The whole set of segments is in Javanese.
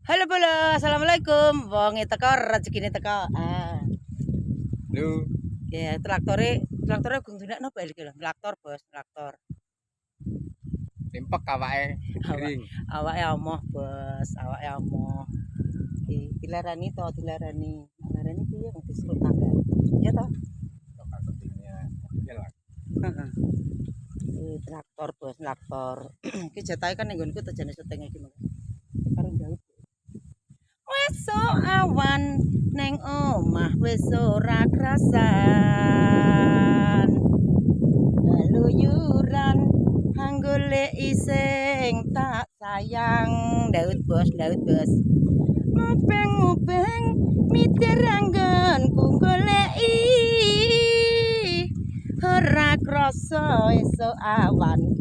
Halo bolo, assalamualaikum. Wonge teko rezekine teko. Lho, Ya traktore gung dunak napa iki lho? Traktor, Bos, traktor. timpek awake gering. Awake amoh, Bos, awake amoh. Iki dilarani to, dilarani. Dilarani piye kok disuruh tangga. Ya to? Heeh. Traktor, Bos, traktor. Iki jatahe kan ning nggonku tejane syuting iki mengko. Karo jauh. Esuk awan neng omah wis ora krasan. Keluyuran anggolek ising tak sayang. Daud bos. Mubeng-mubeng mitir anggonku goleki. Ora krasa esuk awan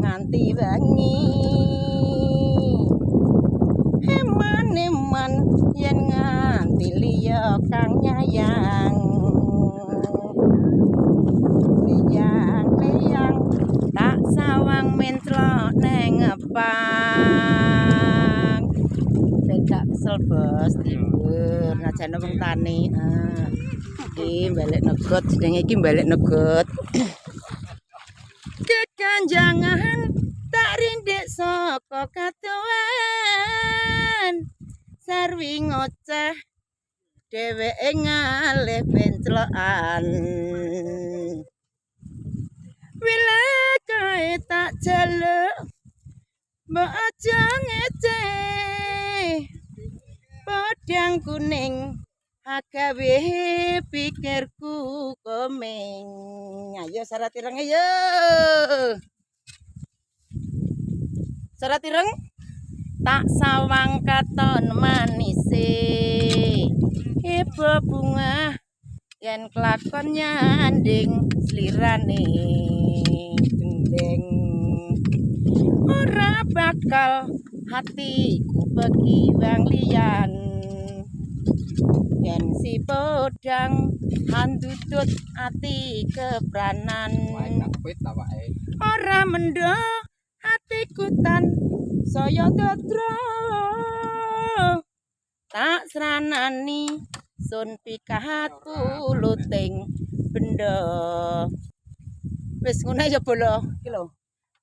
nganti wengi. Eman yen nganti liya kang nyayang. Liyang tak sawang mentlok neng ngepang. Ben gak kesel bos libur najane wong tani. Iki balik negot jenenge iki balik negot. Kekanjangan tak rindik saka katuan. Sarwi ngoceh dheweke ngalih penclokan. Wile kae tak jaluk mbok aja ngeceh. Podang kuning agawe pikirku komeng. Ayo sarat ireng ayo. Sarat ireng tak sawang katon manise. Ibu bunga yen kelakon nyanding slirane dendeng. Ora bakal hatiku bagi wong liyan. Yen si podang handutut ati kepranan. Kapit awake. Ora mendo atiku tan saya dodro. Tak sranani sun pikahku luting benda. Wis ngene ya bolo iki lho.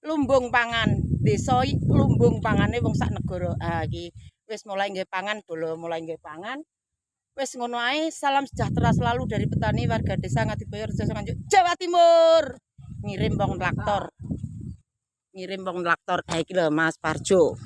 Lumbung pangan, desa lumbung pangane wong sak negara. Iki wis mulai nggih pangan bolo, mulai nggih pangan. Wis ngono ae, salam sejahtera selalu dari petani warga desa Ngadiboyo Rejo Nganjuk Jawa Timur. Ngirim wong traktor. Ha iki lho Mas Parjo.